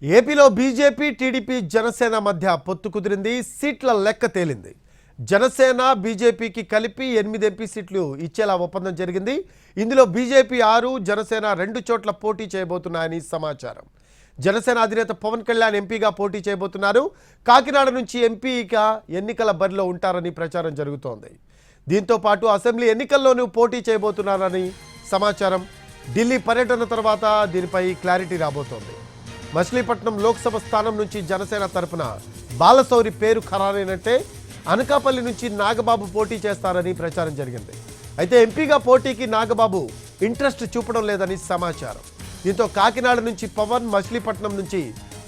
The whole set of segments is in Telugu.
ఏపీలో బీజేపీ టీడీపీ జనసేన మధ్య పొత్తు కుదిరింది. సీట్ల లెక్క తేలింది. జనసేన బీజేపీకి కలిపి 8 ఎంపీ సీట్లు ఇచ్చేలా ఒప్పందం జరిగింది. ఇందులో బీజేపీ 6, జనసేన 2 చోట్ల పోటీ చేయబోతున్నాయని సమాచారం. జనసేన అధినేత పవన్ కళ్యాణ్ ఎంపీగా పోటీ చేయబోతున్నారు. కాకినాడ నుంచి ఎంపీగా ఎన్నికల బరిలో ఉంటారని ప్రచారం జరుగుతోంది. దీంతో పాటు అసెంబ్లీ ఎన్నికల్లోనూ పోటీ చేయబోతున్నారని సమాచారం. ఢిల్లీ పర్యటన తర్వాత దీనిపై క్లారిటీ రాబోతోంది. మచిలీపట్నం లోక్సభ స్థానం నుంచి జనసేన తరపున బాలశౌరి పేరు ఖరారైనట్టే. అనకాపల్లి నుంచి నాగబాబు పోటీ చేస్తారని ప్రచారం జరిగింది. అయితే ఎంపీగా పోటీకి నాగబాబు ఇంట్రెస్ట్ చూపడం లేదని సమాచారం. దీంతో కాకినాడ నుంచి పవన్, మచిలీపట్నం నుంచి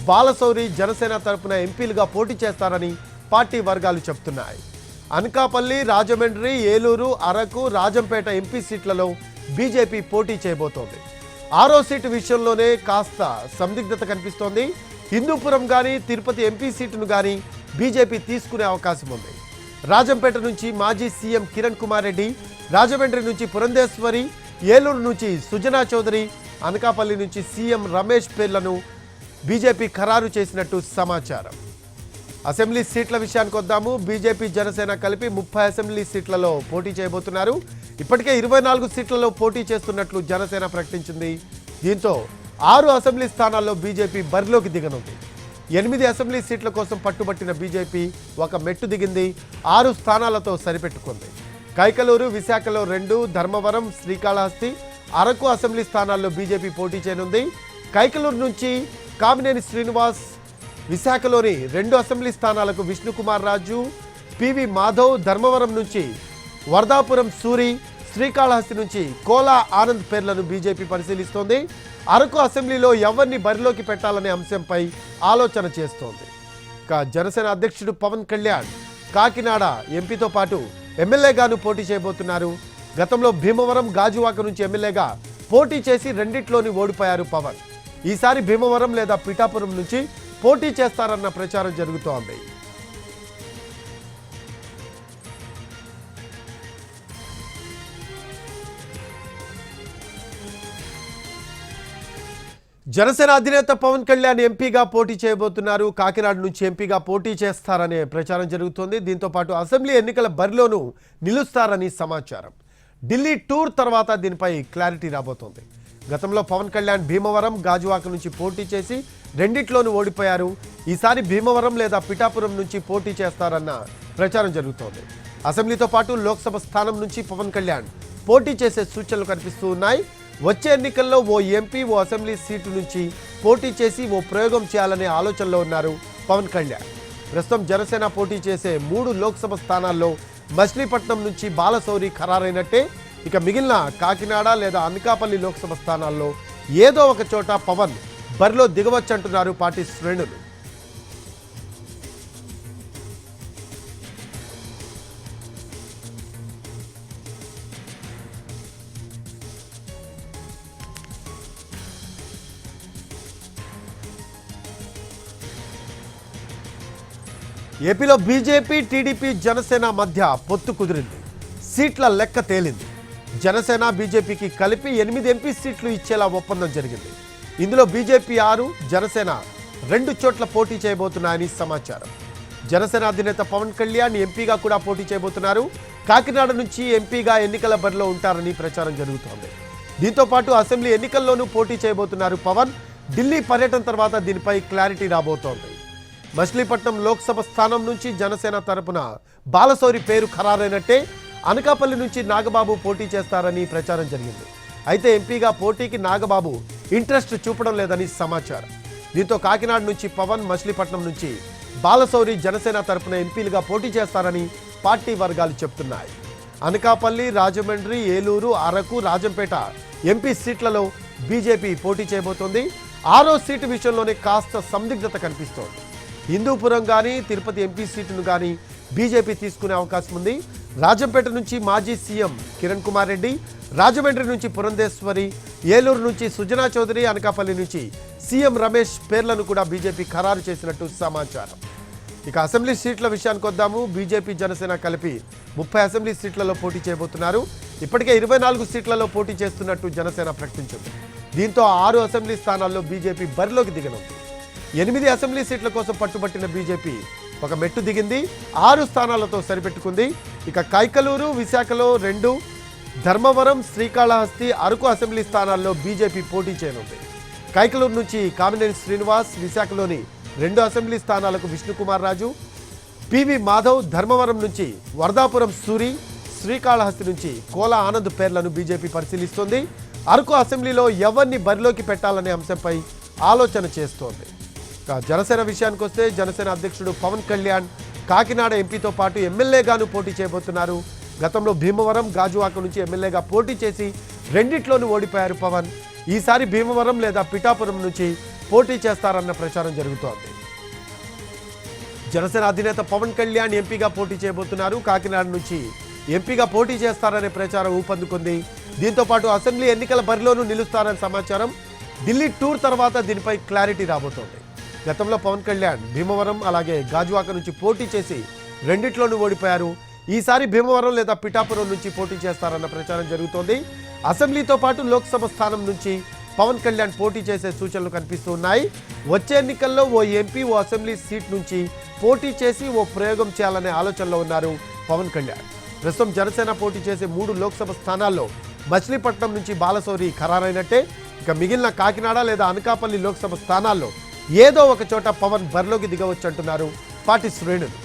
బాలశౌరి జనసేన తరపున ఎంపీలుగా పోటీ చేస్తారని పార్టీ వర్గాలు చెబుతున్నాయి. అనకాపల్లి, రాజమండ్రి, ఏలూరు, అరకు, రాజంపేట ఎంపీ సీట్లలో బీజేపీ పోటీ చేయబోతోంది. 6వ సీటు విషయంలోనే కాస్త సందిగ్ధత కనిపిస్తోంది. హిందూపురం కానీ తిరుపతి ఎంపీ సీటును కానీ బీజేపీ తీసుకునే అవకాశం ఉంది. రాజంపేట నుంచి మాజీ సీఎం కిరణ్ కుమార్ రెడ్డి, రాజమండ్రి నుంచి పురంధేశ్వరి, ఏలూరు నుంచి సుజనా చౌదరి, అనకాపల్లి నుంచి సీఎం రమేష్ పేర్లను బీజేపీ ఖరారు చేసినట్టు సమాచారం. అసెంబ్లీ సీట్ల విషయానికి వద్దాము. బీజేపీ జనసేన కలిపి 30 అసెంబ్లీ సీట్లలో పోటీ చేయబోతున్నారు. ఇప్పటికే 24 సీట్లలో పోటీ చేస్తున్నట్లు జనసేన ప్రకటించింది. దీంతో 6 అసెంబ్లీ స్థానాల్లో బీజేపీ బరిలోకి దిగనుంది. 8 అసెంబ్లీ సీట్ల కోసం పట్టుబట్టిన బీజేపీ ఒక మెట్టు దిగింది. 6 స్థానాలతో సరిపెట్టుకుంది. కైకలూరు, విశాఖలో 2, ధర్మవరం, శ్రీకాళహస్తి, అరకు అసెంబ్లీ స్థానాల్లో బీజేపీ పోటీ చేయనుంది. కైకలూరు నుంచి కామినేని శ్రీనివాస్, విశాఖలోని 2 అసెంబ్లీ స్థానాలకు విష్ణుకుమార్ రాజు, పివి మాధవ్, ధర్మవరం నుంచి వర్ధాపురం సూరి, శ్రీకాళహస్తి నుంచి కోలా ఆనంద్ పేర్లను బీజేపీ పరిశీలిస్తోంది. అరకు అసెంబ్లీలో ఎవరిని బరిలోకి పెట్టాలనే అంశంపై ఆలోచన చేస్తోంది. ఇక జనసేన అధ్యక్షుడు పవన్ కళ్యాణ్ కాకినాడ ఎంపీతో పాటు ఎమ్మెల్యేగాను పోటీ చేయబోతున్నారు. గతంలో భీమవరం, గాజువాక నుంచి ఎమ్మెల్యేగా పోటీ చేసి రెండిట్లోని ఓడిపోయారు పవన్. ఈసారి భీమవరం లేదా పిఠాపురం నుంచి పోటీ చేస్తారన్న ప్రచారం జరుగుతోంది. జనసేన అధినేత పవన్ కళ్యాణ్ ఎంపీగా పోటీ చేయబోతున్నారు. కాకినాడ నుంచి ఎంపీగా పోటీ చేస్తారనే ప్రచారం జరుగుతోంది. దీంతో పాటు అసెంబ్లీ ఎన్నికల బరిలోనూ నిలుస్తారని సమాచారం. ఢిల్లీ టూర్ తర్వాత దీనిపై క్లారిటీ రాబోతోంది. గతంలో పవన్ కళ్యాణ్ భీమవరం, గాజువాక నుంచి పోటీ చేసి రెండిట్లోనూ ఓడిపోయారు. ఈసారి భీమవరం లేదా పిఠాపురం నుంచి పోటీ చేస్తారన్న ప్రచారం జరుగుతోంది. అసెంబ్లీతో పాటు లోక్సభ స్థానం నుంచి పవన్ కళ్యాణ్ పోటీ చేసే సూచనలు కనిపిస్తూ ఉన్నాయి. వచ్చే ఎన్నికల్లో ఓ ఎంపీ, ఓ అసెంబ్లీ సీటు నుంచి పోటీ చేసి ఓ ప్రయోగం చేయాలనే ఆలోచనలో ఉన్నారు పవన్ కళ్యాణ్. ప్రస్తుతం జనసేన పోటీ చేసే 3 లోక్సభ స్థానాల్లో మచిలీపట్నం నుంచి బాలశౌరి ఖరారైనట్టే. ఇక మిగిలిన కాకినాడ లేదా అనకాపల్లి లోక్సభ స్థానాల్లో ఏదో ఒక చోట పవన్ బరిలో దిగవచ్చంటున్నారు పార్టీ శ్రేణులు. ఏపీలో బీజేపీ టీడీపీ జనసేన మధ్య పొత్తు కుదిరింది. సీట్ల లెక్క తేలింది. జనసేన బీజేపీకి కలిపి 8 ఎంపీ సీట్లు ఇచ్చేలా ఒప్పందం జరిగింది. ఇందులో బీజేపీ 6, జనసేన 2 చోట్ల పోటీ చేయబోతున్నాయని సమాచారం. జనసేన అధినేత పవన్ కళ్యాణ్ ఎంపీగా కూడా పోటీ చేయబోతున్నారు. కాకినాడ నుంచి ఎంపీగా ఎన్నికల బరిలో ఉంటారని ప్రచారం జరుగుతోంది. దీంతో పాటు అసెంబ్లీ ఎన్నికల్లోనూ పోటీ చేయబోతున్నారు పవన్. ఢిల్లీ పర్యటన తర్వాత దీనిపై క్లారిటీ రాబోతోంది. మచిలీపట్నం లోక్సభ స్థానం నుంచి జనసేన తరపున బాలశౌరి పేరు ఖరారైనట్టే. అనకాపల్లి నుంచి నాగబాబు పోటీ చేస్తారని ప్రచారం జరిగింది. అయితే ఎంపీగా పోటీకి నాగబాబు ఇంట్రెస్ట్ చూపడం లేదని సమాచారం. దీంతో కాకినాడ నుంచి పవన్, మచిలీపట్నం నుంచి బాలశౌరి జనసేన తరపున ఎంపీలుగా పోటీ చేస్తారని పార్టీ వర్గాలు చెబుతున్నాయి. అనకాపల్లి, రాజమండ్రి, ఏలూరు, అరకు, రాజంపేట ఎంపీ సీట్లలో బీజేపీ పోటీ చేయబోతోంది. 6వ సీటు విషయంలోనే కాస్త సందిగ్ధత కనిపిస్తోంది. హిందూపురం కానీ తిరుపతి ఎంపీ సీటును కానీ బీజేపీ తీసుకునే అవకాశం ఉంది. రాజంపేట నుంచి మాజీ సీఎం కిరణ్ కుమార్ రెడ్డి, రాజమండ్రి నుంచి పురంధేశ్వరి, ఏలూరు నుంచి సుజనా చౌదరి, అనకాపల్లి నుంచి సీఎం రమేష్ పేర్లను కూడా బీజేపీ ఖరారు చేసినట్టు సమాచారం. ఇక అసెంబ్లీ సీట్ల విషయానికి వద్దాము. బీజేపీ జనసేన కలిపి 30 అసెంబ్లీ సీట్లలో పోటీ చేయబోతున్నారు. ఇప్పటికే 24 సీట్లలో పోటీ చేస్తున్నట్టు జనసేన ప్రకటించింది. దీంతో 6 అసెంబ్లీ స్థానాల్లో బీజేపీ బరిలోకి దిగనుంది. 8 అసెంబ్లీ సీట్ల కోసం పట్టుబట్టిన బీజేపీ ఒక మెట్టు దిగింది, 6 స్థానాలతో సరిపెట్టుకుంది. ఇక కైకలూరు, విశాఖలో 2, ధర్మవరం, శ్రీకాళహస్తి, అరకు అసెంబ్లీ స్థానాల్లో బీజేపీ పోటీ చేయనుంది. కైకలూరు నుంచి కామినేని శ్రీనివాస్, విశాఖలోని 2 అసెంబ్లీ స్థానాలకు విష్ణుకుమార్ రాజు, పివి మాధవ్, ధర్మవరం నుంచి వరదాపురం సూరి, శ్రీకాళహస్తి నుంచి కోలా ఆనంద్ పేర్లను బీజేపీ పరిశీలిస్తోంది. అరకు అసెంబ్లీలో ఎవరిని బరిలోకి పెట్టాలనే అంశంపై ఆలోచన చేస్తోంది. జనసేన విషయానికి వస్తే జనసేన అధ్యక్షుడు పవన్ కళ్యాణ్ కాకినాడ ఎంపీతో పాటు ఎమ్మెల్యేగాను పోటీ చేయబోతున్నారు. గతంలో భీమవరం, గాజువాక నుంచి ఎమ్మెల్యేగా పోటీ చేసి రెండిట్లోనూ ఓడిపోయారు పవన్. ఈసారి భీమవరం లేదా పిఠాపురం నుంచి పోటీ చేస్తారన్న ప్రచారం జరుగుతోంది. జనసేన అధినేత పవన్ కళ్యాణ్ ఎంపీగా పోటీ చేయబోతున్నారు. కాకినాడ నుంచి ఎంపీగా పోటీ చేస్తారనే ప్రచారం ఊపందుకుంది. దీంతో పాటు అసెంబ్లీ ఎన్నికల బరిలోనూ నిలుస్తారని సమాచారం. ఢిల్లీ టూర్ తర్వాత దీనిపై క్లారిటీ రాబోతోంది. గతంలో పవన్ కళ్యాణ్ భీమవరం అలాగే గాజువాక నుంచి పోటీ చేసి రెండిట్లోనూ ఓడిపోయారు. ఈసారి భీమవరం లేదా పిఠాపురం నుంచి పోటీ చేస్తారన్న ప్రచారం జరుగుతోంది. అసెంబ్లీతో పాటు లోక్సభ స్థానం నుంచి పవన్ కళ్యాణ్ పోటీ చేసే సూచనలు కనిపిస్తూ ఉన్నాయి. వచ్చే ఎన్నికల్లో ఓ ఎంపీ, ఓ అసెంబ్లీ సీట్ నుంచి పోటీ చేసి ఓ ప్రయోగం చేయాలనే ఆలోచనలో ఉన్నారు పవన్ కళ్యాణ్. ప్రస్తుతం జనసేన పోటీ చేసే 3 లోక్సభ స్థానాల్లో మచిలీపట్నం నుంచి బాలశౌరి ఖరారైనట్టే. ఇక మిగిలిన కాకినాడ లేదా అనకాపల్లి లోక్సభ స్థానాల్లో ఏదో ఒక చోట పవన్ బరిలోకి దిగవచ్చు అంటున్నారు పార్టీ శ్రేణులు.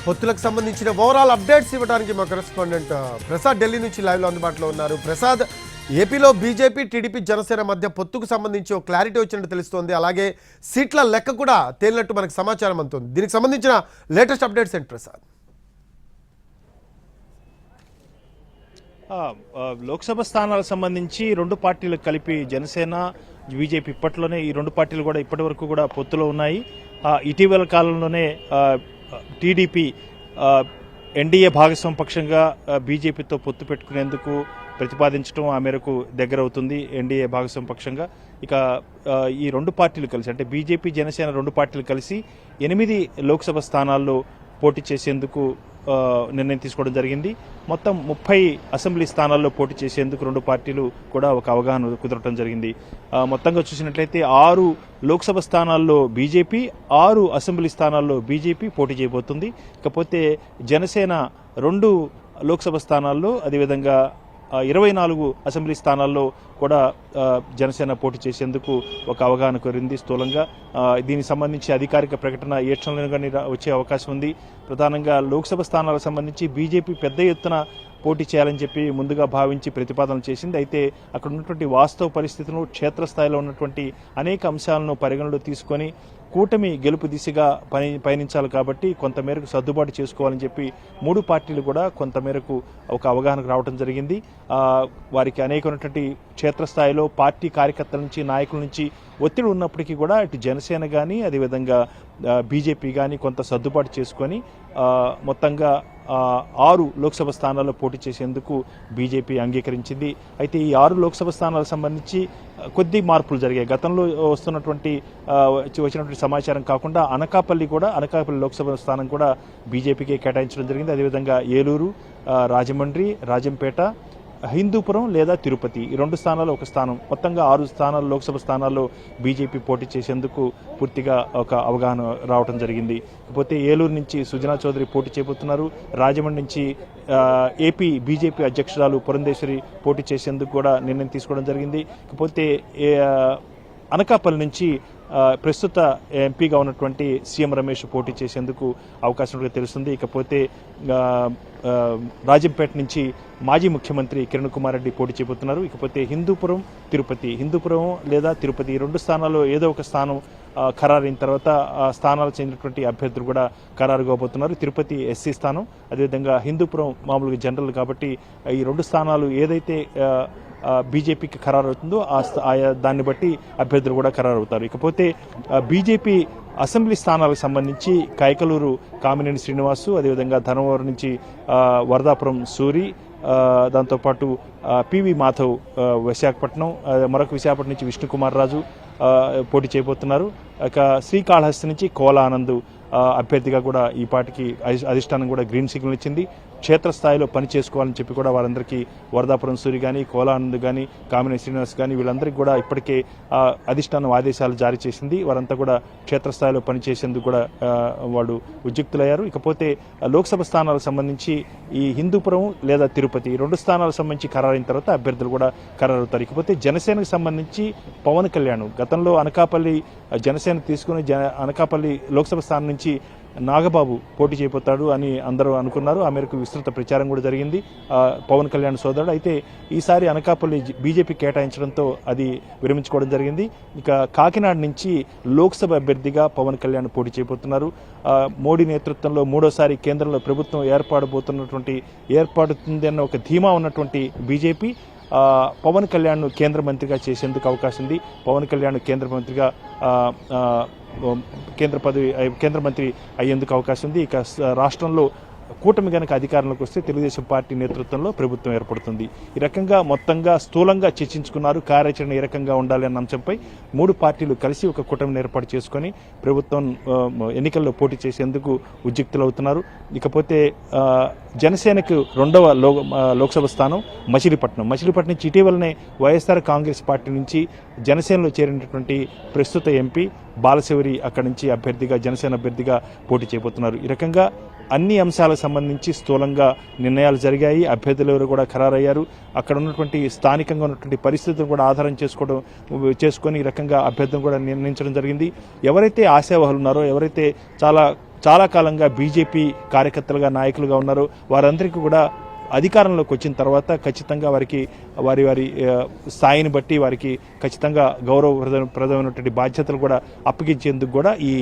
పొత్తులకు సంబంధించిన ఓవరాల్ అప్డేట్స్ ఇవ్వడానికి మా కరెస్పాండెంట్ ప్రసాద్ ఢిల్లీ నుంచి లైవ్లో అందుబాటులో ఉన్నారు. ప్రసాద్, ఏపీలో బీజేపీ, టీడీపీ, జనసేన మధ్య పొత్తుకు సంబంధించి ఒక క్లారిటీ వచ్చినట్టు తెలుస్తోంది. అలాగే సీట్ల లెక్క కూడా తేలినట్టు మనకు సమాచారం అందుతుంది. దీనికి సంబంధించిన లేటెస్ట్ అప్డేట్స్ ఏంటి ప్రసాద్? లోక్సభ స్థానాలకు సంబంధించి 2 పార్టీలకు కలిపి జనసేన, బీజేపీ ఇప్పట్లోనే ఈ 2 పార్టీలు కూడా ఇప్పటి వరకు కూడా పొత్తులో ఉన్నాయి. ఇటీవల కాలంలోనే టీడీపీ ఎన్డీఏ భాగస్వామ్య పక్షంగా బీజేపీతో పొత్తు పెట్టుకునేందుకు ప్రతిపాదించడం ఆ మేరకు దగ్గర అవుతుంది ఎన్డీఏ భాగస్వామ్య పక్షంగా. ఇక ఈ 2 పార్టీలు కలిసి అంటే బీజేపీ, జనసేన 2 పార్టీలు కలిసి 8 లోక్సభ స్థానాల్లో పోటీ చేసేందుకు నిర్ణయం తీసుకోవడం జరిగింది. మొత్తం 30 అసెంబ్లీ స్థానాల్లో పోటీ చేసేందుకు 2 పార్టీలు కూడా ఒక అవగాహన కుదరటం జరిగింది. మొత్తంగా చూసినట్లయితే 6 లోక్సభ స్థానాల్లో బీజేపీ, 6 అసెంబ్లీ స్థానాల్లో బీజేపీ పోటీ చేయబోతుంది. ఇకపోతే జనసేన 2 లోక్సభ స్థానాల్లో, అదేవిధంగా 24 అసెంబ్లీ స్థానాల్లో కూడా జనసేన పోటీ చేసేందుకు ఒక అవగాహన కోరింది స్థూలంగా. దీనికి సంబంధించి అధికారిక ప్రకటన ఏ క్షణంలోనే వచ్చే అవకాశం ఉంది. ప్రధానంగా లోక్సభ స్థానాలకు సంబంధించి బీజేపీ పెద్ద ఎత్తున పోటీ చేయాలని చెప్పి ముందుగా భావించి ప్రతిపాదన చేసింది. అయితే అక్కడ ఉన్నటువంటి వాస్తవ పరిస్థితులను, క్షేత్రస్థాయిలో ఉన్నటువంటి అనేక అంశాలను పరిగణలో తీసుకొని కూటమి గెలుపు దిశగా పయనించాలి కాబట్టి కొంతమేరకు సర్దుబాటు చేసుకోవాలని చెప్పి 3 పార్టీలు కూడా కొంతమేరకు ఒక అవగాహనకు రావడం జరిగింది. వారికి అనేకమైనటువంటి క్షేత్రస్థాయిలో పార్టీ కార్యకర్తల నుంచి, నాయకుల నుంచి ఒత్తిడి ఉన్నప్పటికీ కూడా ఇటు జనసేన కానీ, అదేవిధంగా బీజేపీ కానీ కొంత సర్దుబాటు చేసుకొని మొత్తంగా 6 లోక్సభ స్థానాల్లో పోటీ చేసేందుకు బీజేపీ అంగీకరించింది. అయితే ఈ 6 లోక్సభ స్థానాలకు సంబంధించి కొద్ది మార్పులు జరిగాయి. గతంలో వచ్చినటువంటి సమాచారం కాకుండా అనకాపల్లి లోక్సభ స్థానం కూడా బీజేపీకి కేటాయించడం జరిగింది. అదేవిధంగా ఏలూరు, రాజమండ్రి, రాజంపేట, హిందూపురం లేదా తిరుపతి ఈ 2 స్థానాల్లో ఒక స్థానం, మొత్తంగా 6 స్థానాలు లోక్సభ స్థానాల్లో బీజేపీ పోటీ చేసేందుకు పూర్తిగా ఒక అవగాహన రావడం జరిగింది. ఇకపోతే ఏలూరు నుంచి సుజనా చౌదరి పోటీ చేయబోతున్నారు. రాజమండ్రి నుంచి ఏపీ బీజేపీ అధ్యక్షురాలు పురంధేశ్వరి పోటీ చేసేందుకు కూడా నిర్ణయం తీసుకోవడం జరిగింది. ఇకపోతే అనకాపల్లి నుంచి ప్రస్తుత ఎంపీగా ఉన్నటువంటి సీఎం రమేష్ పోటీ చేసేందుకు అవకాశం ఉన్నట్టుగా తెలుస్తుంది. ఇకపోతే రాజంపేట నుంచి మాజీ ముఖ్యమంత్రి కిరణ్ కుమార్ రెడ్డి పోటీ చేయబోతున్నారు. ఇకపోతే హిందూపురం లేదా తిరుపతి ఈ 2 స్థానాల్లో ఏదో ఒక స్థానం ఖరారైన తర్వాత ఆ స్థానాలకు చెందినటువంటి అభ్యర్థులు కూడా ఖరారు కాబోతున్నారు. తిరుపతి ఎస్సీ స్థానం, అదేవిధంగా హిందూపురం మామూలుగా జనరల్ కాబట్టి ఈ 2 స్థానాలు ఏదైతే బీజేపీకి ఖరారు అవుతుందో దాన్ని బట్టి అభ్యర్థులు కూడా ఖరారు అవుతారు. ఇకపోతే బీజేపీ అసెంబ్లీ స్థానాలకు సంబంధించి కైకలూరు కామినేని శ్రీనివాసు, అదేవిధంగా ధర్మవరం నుంచి వరదాపురం సూరి, దాంతోపాటు పివి మాధవ్ విశాఖపట్నం, మరొక విశాఖపట్నం నుంచి విష్ణుకుమార్ రాజు పోటీ చేయబోతున్నారు. ఇక శ్రీకాళహస్తి నుంచి కోల ఆనంద్ అభ్యర్థిగా కూడా ఈ పార్టీకి అధిష్టానం కూడా గ్రీన్ సిగ్నల్ ఇచ్చింది. క్షేత్రస్థాయిలో పని చేసుకోవాలని చెప్పి కూడా వారందరికీ వరదాపురం సూరి కానీ, కోలానంద్ కానీ, కామినేని శ్రీనివాస్ కానీ వీళ్ళందరికీ కూడా ఇప్పటికే అధిష్టానం ఆదేశాలు జారీ చేసింది. వారంతా కూడా క్షేత్రస్థాయిలో పనిచేసేందుకు కూడా వాళ్ళు ఉద్యుక్తులయ్యారు. ఇకపోతే లోక్సభ స్థానాలకు సంబంధించి ఈ హిందూపురం లేదా తిరుపతి 2 స్థానాలకు సంబంధించి ఖరారైన తర్వాత అభ్యర్థులు కూడా ఖరారవుతారు. ఇకపోతే జనసేనకు సంబంధించి పవన్ కళ్యాణ్ గతంలో అనకాపల్లి జనసేన తీసుకుని అనకాపల్లి లోక్సభ స్థానం నుంచి నాగబాబు పోటీ చేయబోతాడు అని అందరూ అనుకున్నారు. ఆ మేరకు విస్తృత ప్రచారం కూడా జరిగింది పవన్ కళ్యాణ్ సోదరుడు. అయితే ఈసారి అనకాపల్లి బీజేపీ కేటాయించడంతో అది విరమించుకోవడం జరిగింది. ఇక కాకినాడ నుంచి లోక్సభ అభ్యర్థిగా పవన్ కళ్యాణ్ పోటీ చేయబోతున్నారు. మోడీ నేతృత్వంలో 3వసారి కేంద్రంలో ప్రభుత్వం ఏర్పడుతుంది అన్న ఒక ధీమా ఉన్నటువంటి బీజేపీ పవన్ కళ్యాణ్ కేంద్ర మంత్రిగా చేసేందుకు అవకాశం ఉంది. పవన్ కళ్యాణ్ కేంద్ర మంత్రిగా కేంద్ర మంత్రి అయ్యేందుకు అవకాశం ఉంది. ఇక రాష్ట్రంలో కూటమి గనక అధికారంలోకి వస్తే తెలుగుదేశం పార్టీ నేతృత్వంలో ప్రభుత్వం ఏర్పడుతుంది. ఈ రకంగా మొత్తంగా స్థూలంగా చర్చించుకున్నారు. కార్యాచరణ ఏ రకంగా ఉండాలి అన్న అంశంపై 3 పార్టీలు కలిసి ఒక కూటమిని ఏర్పాటు చేసుకొని ప్రభుత్వం ఎన్నికల్లో పోటీ చేసేందుకు ఉద్యుక్తులవుతున్నారు. ఇకపోతే జనసేనకు 2వ లోక్సభ స్థానం మచిలీపట్నం నుంచి ఇటీవలనే వైఎస్ఆర్ కాంగ్రెస్ పార్టీ నుంచి జనసేనలో చేరినటువంటి ప్రస్తుత ఎంపీ బాలశౌరి అక్కడి నుంచి జనసేన అభ్యర్థిగా పోటీ చేయబోతున్నారు. ఈ రకంగా అన్ని అంశాలకు సంబంధించి స్థూలంగా నిర్ణయాలు జరిగాయి. అభ్యర్థులు ఎవరు కూడా ఖరారయ్యారు. అక్కడ ఉన్నటువంటి స్థానికంగా ఉన్నటువంటి పరిస్థితులను కూడా ఆధారం చేసుకొని ఈ రకంగా అభ్యర్థులను కూడా నిర్ణయించడం జరిగింది. ఎవరైతే ఆశావహులు ఉన్నారో, ఎవరైతే చాలా కాలంగా బీజేపీ కార్యకర్తలుగా నాయకులుగా ఉన్నారో వారందరికీ కూడా అధికారంలోకి వచ్చిన తర్వాత ఖచ్చితంగా వారికి వారి స్థాయిని బట్టి వారికి ఖచ్చితంగా గౌరవప్రదమైనటువంటి బాధ్యతలు కూడా అప్పగించేందుకు కూడా ఈ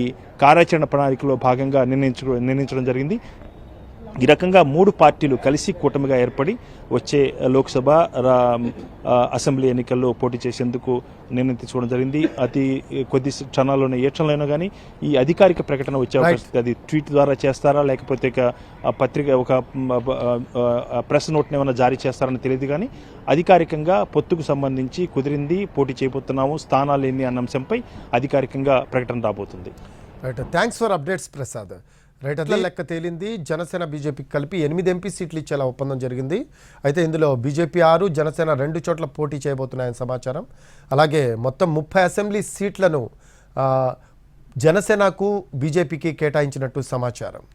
కార్యాచరణ ప్రణాళికలో భాగంగా నిర్ణయించడం జరిగింది. ఈ రకంగా 3 పార్టీలు కలిసి కూటమిగా ఏర్పడి వచ్చే లోక్సభ అసెంబ్లీ ఎన్నికల్లో పోటీ చేసేందుకు నిర్ణయం తీసుకోవడం జరిగింది. అతి కొద్ది క్షణాల్లోనే ఏ క్షణంలో కానీ ఈ అధికారిక ప్రకటన వచ్చే అవకాశం, అది ట్వీట్ ద్వారా చేస్తారా లేకపోతే ఒక ప్రెస్ నోట్ని ఏమైనా జారీ చేస్తారని తెలియదు. కానీ అధికారికంగా పొత్తుకు సంబంధించి కుదిరింది, పోటీ చేయబోతున్నాము, స్థానాలు ఎన్ని అన్న అంశంపై అధికారికంగా ప్రకటన రాబోతుంది. Right, thanks for updates Prasad. Right, అట్లా లెక్క తేలింది. జనసేన బీజేపీకి కలిపి 8 ఎంపీ సీట్లు ఇచ్చేలా ఒప్పందం జరిగింది. అయితే ఇందులో బీజేపీ 6, జనసేన 2 చోట్ల పోటీ చేయబోతున్నాయని సమాచారం. అలాగే మొత్తం 30 అసెంబ్లీ సీట్లను జనసేనకు బీజేపీకి కేటాయించినట్టు సమాచారం.